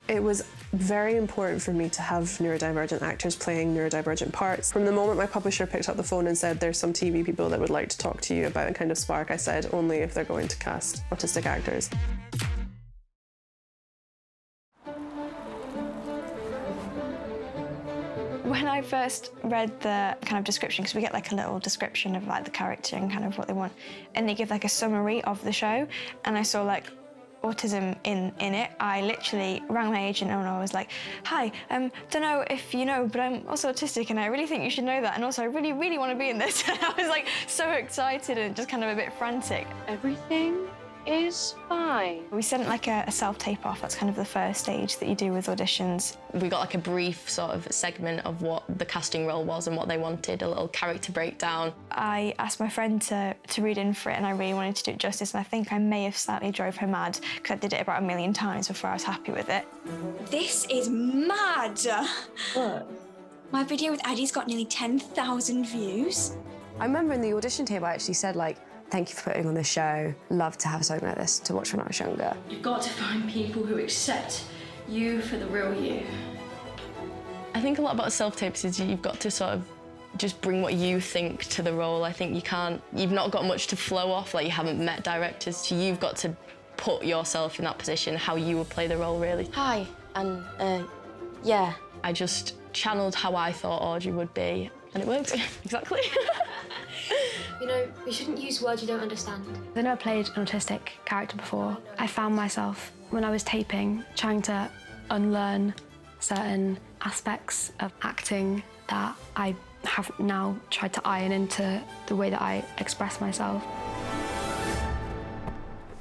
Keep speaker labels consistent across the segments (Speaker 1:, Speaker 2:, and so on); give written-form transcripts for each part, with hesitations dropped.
Speaker 1: It was very important for me to have neurodivergent actors playing neurodivergent parts. From the moment my publisher picked up the phone and said, there's some TV people that would like to talk to you about a kind of spark, I said, only if they're going to cast autistic actors.
Speaker 2: When I first read the kind of description, because we get like a little description of like the character and kind of what they want, and they give like a summary of the show, and I saw like autism in it, I literally rang my agent and I was like, hi, don't know if you know, but I'm also autistic and I really think you should know that, and also I really, really want to be in this. And I was like so excited and just kind of a bit frantic.
Speaker 3: Everything is fine.
Speaker 2: We sent like a self-tape off. That's kind of the first stage that you do with auditions.
Speaker 4: We got like a brief sort of segment of what the casting role was and what they wanted, a little character breakdown.
Speaker 2: I asked my friend to read in for it, and I really wanted to do it justice, and I think I may have slightly drove her mad because I did it about 1,000,000 times before I was happy with it.
Speaker 5: This is mad!
Speaker 3: What?
Speaker 5: My video with Addie's got nearly 10,000 views.
Speaker 6: I remember in the audition tape I actually said, like, thank you for putting on this show. Love to have something like this to watch when I was younger.
Speaker 7: You've got to find people who accept you for the real you.
Speaker 4: I think a lot about self-tapes is you've got to sort of just bring what you think to the role. I think you've not got much to flow off, like you haven't met directors, so you've got to put yourself in that position, how you would play the role, really.
Speaker 8: Hi, and yeah.
Speaker 4: I just channeled how I thought Audrey would be, and it worked, exactly.
Speaker 9: You know, you shouldn't use words you don't understand.
Speaker 10: I've never played an autistic character before. I found myself, when I was taping, trying to unlearn certain aspects of acting that I have now tried to iron into the way that I express myself.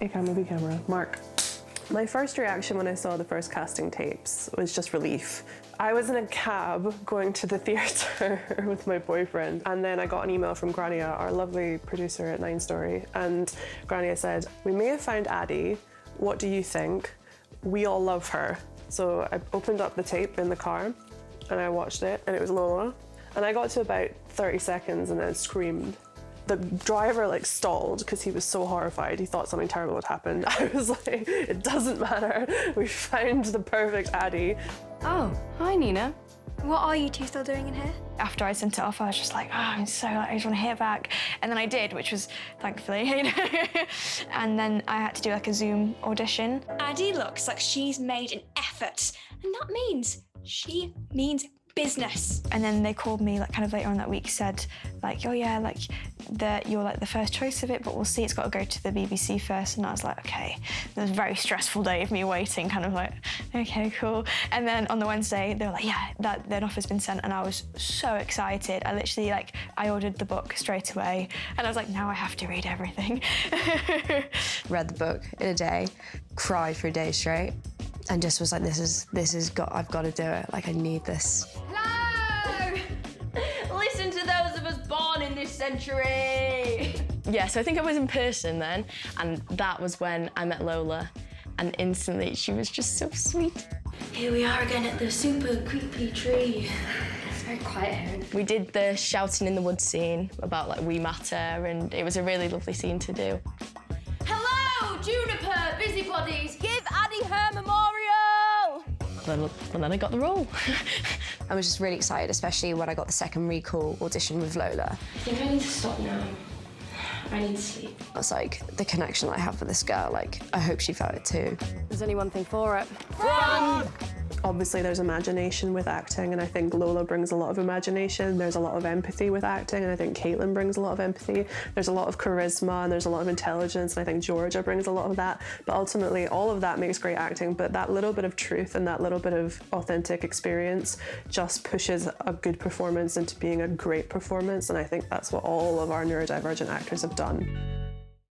Speaker 1: A camera, B camera. Mark. My first reaction when I saw the first casting tapes was just relief. I was in a cab going to the theatre with my boyfriend, and then I got an email from Grania, our lovely producer at 9 Story, and Grania said, we may have found Addie, what do you think? We all love her. So I opened up the tape in the car and I watched it, and it was Lola, and I got to about 30 seconds and then screamed. The driver like stalled because he was so horrified. He thought something terrible had happened. I was like, it doesn't matter. We found the perfect Addie.
Speaker 10: Oh, hi, Nina.
Speaker 5: What are you two still doing in here?
Speaker 2: After I sent it off, I was just like, oh, I'm so like, I just want to hear back. And then I did, which was thankfully, you know. And then I had to do like a Zoom audition.
Speaker 5: Addie looks like she's made an effort, and that means she means business.
Speaker 2: And then they called me like kind of later on that week, said like, oh yeah, like you're like the first choice of it, but we'll see, it's got to go to the BBC first. And I was like, okay. It was a very stressful day of me waiting, kind of like, okay, cool. And then on the Wednesday, they were like, yeah, that offer's been sent, and I was so excited. I literally I ordered the book straight away, and I was like, now I have to read everything.
Speaker 6: Read the book in a day, cried for a day straight, and just was like, I've got to do it. Like, I need this.
Speaker 8: Hello! Listen to those of us born in this century.
Speaker 4: Yeah, so I think I was in person then, and that was when I met Lola, and instantly she was just so sweet.
Speaker 9: Here we are again at the super creepy tree. It's very quiet here.
Speaker 4: We did the shouting in the woods scene about like we matter, and it was a really lovely scene to do.
Speaker 8: Hello, Juniper, busybodies. Give Addie her memorial.
Speaker 4: And then I got the role.
Speaker 6: I was just really excited, especially when I got the second recall audition with Lola.
Speaker 9: I think I need to stop now. I need sleep.
Speaker 6: I was like, the connection that I have with this girl, like, I hope she felt it too.
Speaker 10: There's only one thing for it.
Speaker 4: Run!
Speaker 1: Obviously there's imagination with acting, and I think Lola brings a lot of imagination. There's a lot of empathy with acting, and I think Caitlin brings a lot of empathy. There's a lot of charisma, and there's a lot of intelligence, and I think Georgia brings a lot of that. But ultimately, all of that makes great acting, but that little bit of truth and that little bit of authentic experience just pushes a good performance into being a great performance, and I think that's what all of our neurodivergent actors have done.